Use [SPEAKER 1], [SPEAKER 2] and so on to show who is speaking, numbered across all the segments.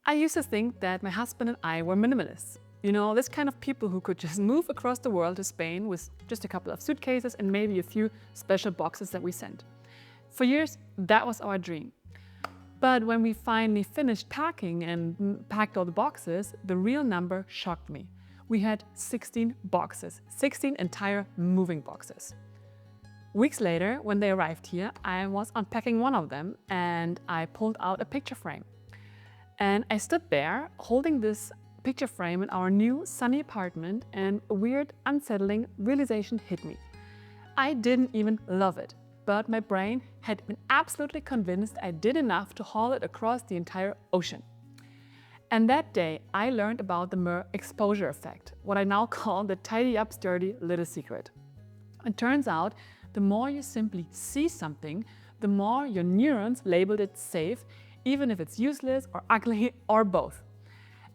[SPEAKER 1] I used to think that my husband and I were minimalists. You know, this kind of people who could just move across the world to Spain with just a couple of suitcases and maybe a few special boxes that we sent. For years, that was our dream. But when we finally finished packing and packed all the boxes, the real number shocked me. We had 16 boxes, 16 entire moving boxes. Weeks later, when they arrived here, I was unpacking one of them and I pulled out a picture frame. And I stood there holding this picture frame in our new sunny apartment, and a weird, unsettling realization hit me. I didn't even love it, but my brain had been absolutely convinced I did enough to haul it across the entire ocean. And that day, I learned about the mere exposure effect, what I now call the tidy up sturdy little secret. It turns out, the more you simply see something, the more your neurons labeled it safe, even if it's useless or ugly or both.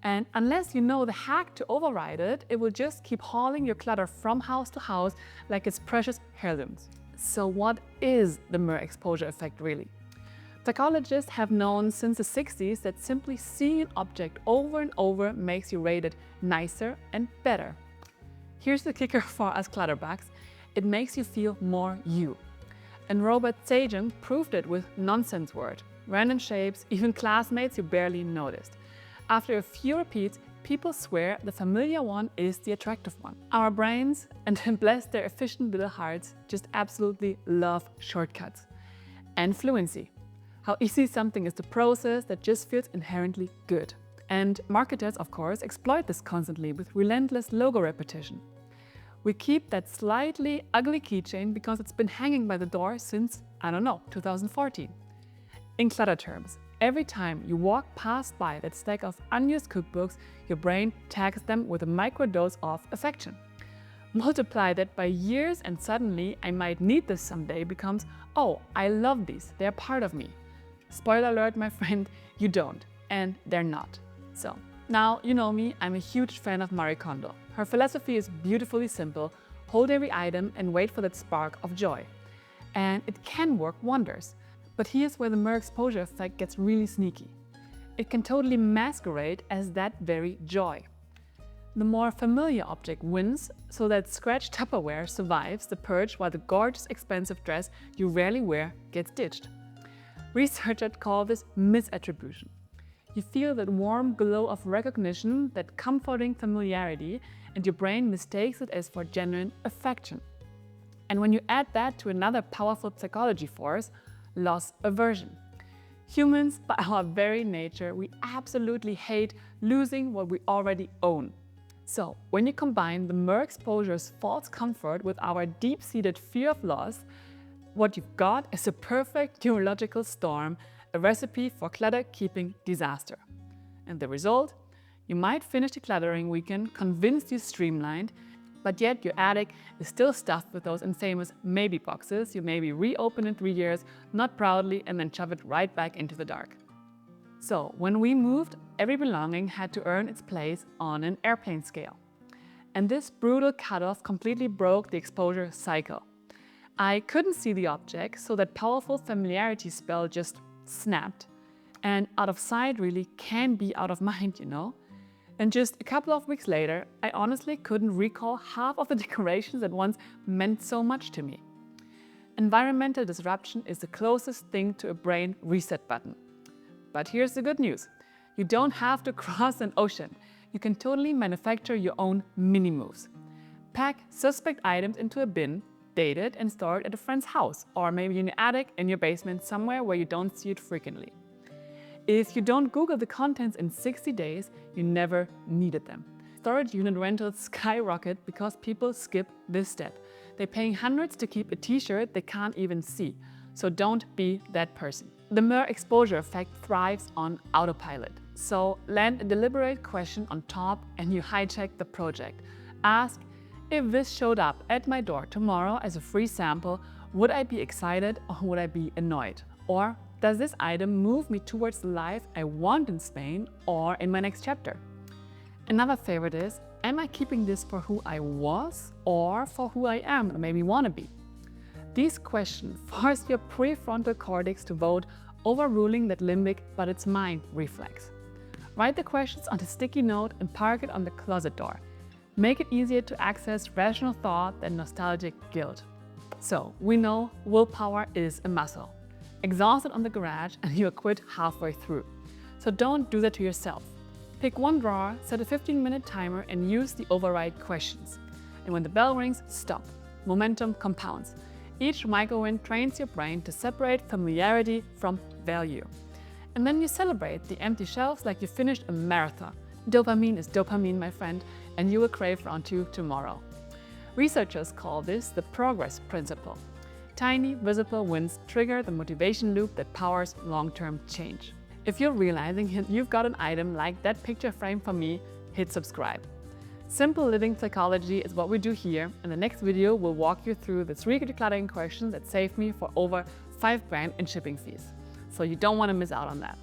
[SPEAKER 1] And unless you know the hack to override it, it will just keep hauling your clutter from house to house like it's precious heirlooms. So what is the mere exposure effect really? Psychologists have known since the 60s that simply seeing an object over and over makes you rate it nicer and better. Here's the kicker for us clutterbugs: it makes you feel more you. And Robert Sagan proved it with nonsense word, random shapes, even classmates you barely noticed. After a few repeats, people swear the familiar one is the attractive one. Our brains, and bless their efficient little hearts, just absolutely love shortcuts. And fluency. How easy something is to process that just feels inherently good. And marketers, of course, exploit this constantly with relentless logo repetition. We keep that slightly ugly keychain because it's been hanging by the door since, 2014. In clutter terms, every time you walk past by that stack of unused cookbooks, your brain tags them with a microdose of affection. Multiply that by years and suddenly I might need this someday becomes, oh, I love these, they're part of me. Spoiler alert, my friend, you don't, and they're not. So, now you know me, I'm a huge fan of Marie Kondo. Her philosophy is beautifully simple: hold every item and wait for that spark of joy. And it can work wonders. But here's where the mere exposure effect gets really sneaky. It can totally masquerade as that very joy. The more familiar object wins, so that scratched Tupperware survives the purge while the gorgeous expensive dress you rarely wear gets ditched. Researchers call this misattribution. You feel that warm glow of recognition, that comforting familiarity, and your brain mistakes it as for genuine affection. And when you add that to another powerful psychology force, loss aversion. Humans, by our very nature, we absolutely hate losing what we already own. So, when you combine the mere exposure's false comfort with our deep-seated fear of loss, what you've got is a perfect neurological storm, a recipe for clutter-keeping disaster. And the result? You might finish the decluttering weekend convinced you streamlined, but yet your attic is still stuffed with those infamous maybe boxes you maybe reopen in 3 years, not proudly, and then shove it right back into the dark. So, when we moved, every belonging had to earn its place on an airplane scale. And this brutal cutoff completely broke the exposure cycle. I couldn't see the object, so that powerful familiarity spell just snapped. And out of sight really can be out of mind, you know? And just a couple of weeks later, I honestly couldn't recall half of the decorations that once meant so much to me. Environmental disruption is the closest thing to a brain reset button. But here's the good news. You don't have to cross an ocean. You can totally manufacture your own mini moves. Pack suspect items into a bin, date it, and store it at a friend's house, or maybe in your attic, in your basement, somewhere where you don't see it frequently. If you don't Google the contents in 60 days, you never needed them. Storage unit rentals skyrocket because people skip this step. They're paying hundreds to keep a t-shirt they can't even see. So don't be that person. The mere exposure effect thrives on autopilot. So land a deliberate question on top and you hijack the project. Ask, if this showed up at my door tomorrow as a free sample, would I be excited or would I be annoyed? Or does this item move me towards the life I want in Spain or in my next chapter? Another favorite is, am I keeping this for who I was or for who I am or maybe want to be? These questions force your prefrontal cortex to vote, overruling that limbic but it's mine reflex. Write the questions on a sticky note and park it on the closet door. Make it easier to access rational thought than nostalgic guilt. So, we know willpower is a muscle. Exhausted on the garage and you quit halfway through. So don't do that to yourself. Pick one drawer, set a 15-minute timer and use the override questions. And when the bell rings, stop. Momentum compounds. Each micro-win trains your brain to separate familiarity from value. And then you celebrate the empty shelves like you finished a marathon. Dopamine is dopamine, my friend, and you will crave round 2 tomorrow. Researchers call this the progress principle. Tiny, visible wins trigger the motivation loop that powers long-term change. If you're realizing you've got an item like that picture frame for me, hit subscribe. Simple living psychology is what we do here, and the next video will walk you through the 3 decluttering questions that saved me for over $5,000 in shipping fees. So you don't want to miss out on that.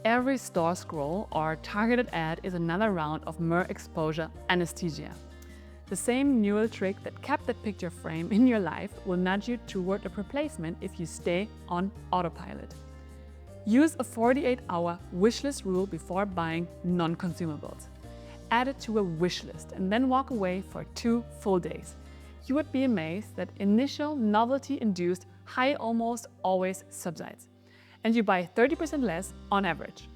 [SPEAKER 1] Every store scroll or targeted ad is another round of mere exposure anesthesia. The same neural trick that kept that picture frame in your life will nudge you toward a replacement if you stay on autopilot. Use a 48-hour wishlist rule before buying non-consumables. Add it to a wish list and then walk away for 2 full days. You would be amazed that initial novelty-induced high almost always subsides, and you buy 30% less on average.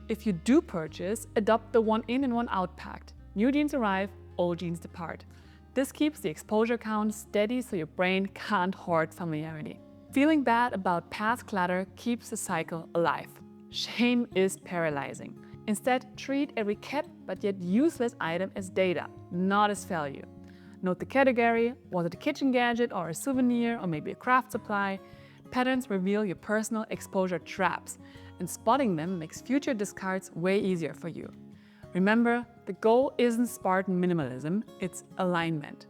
[SPEAKER 1] If you do purchase, adopt the one in and one out pact. New jeans arrive, old jeans depart. This keeps the exposure count steady so your brain can't hoard familiarity. Feeling bad about past clutter keeps the cycle alive. Shame is paralyzing. Instead, treat every kept but yet useless item as data, not as value. Note the category, was it a kitchen gadget or a souvenir or maybe a craft supply? Patterns reveal your personal exposure traps, and spotting them makes future discards way easier for you. Remember, the goal isn't Spartan minimalism, it's alignment.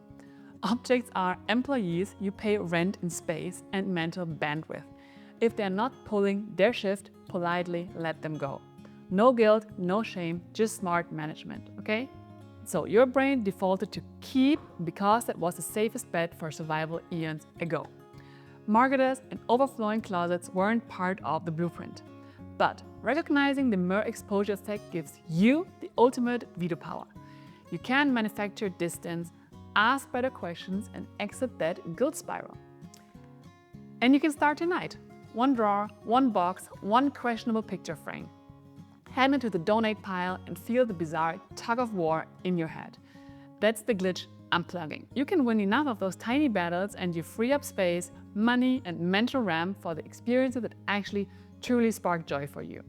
[SPEAKER 1] Objects are employees you pay rent in space and mental bandwidth. If they're not pulling their shift, politely let them go. No guilt, no shame, just smart management, okay? So your brain defaulted to keep because that was the safest bet for survival eons ago. Marketers and overflowing closets weren't part of the blueprint. But recognizing the mere exposure effect gives you the ultimate veto power. You can manufacture distance, ask better questions, and exit that guilt spiral. And you can start tonight. One drawer, one box, one questionable picture frame. Head into the donate pile and feel the bizarre tug of war in your head. That's the glitch unplugging. You can win enough of those tiny battles and you free up space, money, and mental RAM for the experiences that actually truly spark joy for you.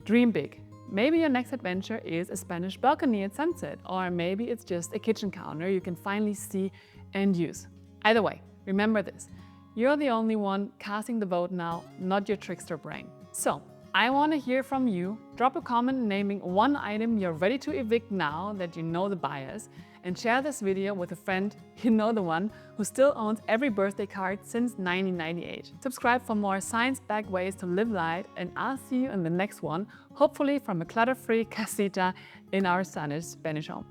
[SPEAKER 1] Dream big. Maybe your next adventure is a Spanish balcony at sunset, or maybe it's just a kitchen counter you can finally see and use. Either way, remember this. You're the only one casting the vote now, not your trickster brain. So, I want to hear from you. Drop a comment naming one item you're ready to evict now that you know the buyers, and share this video with a friend, you know the one, who still owns every birthday card since 1998. Subscribe for more science-backed ways to live light, and I'll see you in the next one, hopefully from a clutter-free casita in our sunnish Spanish home.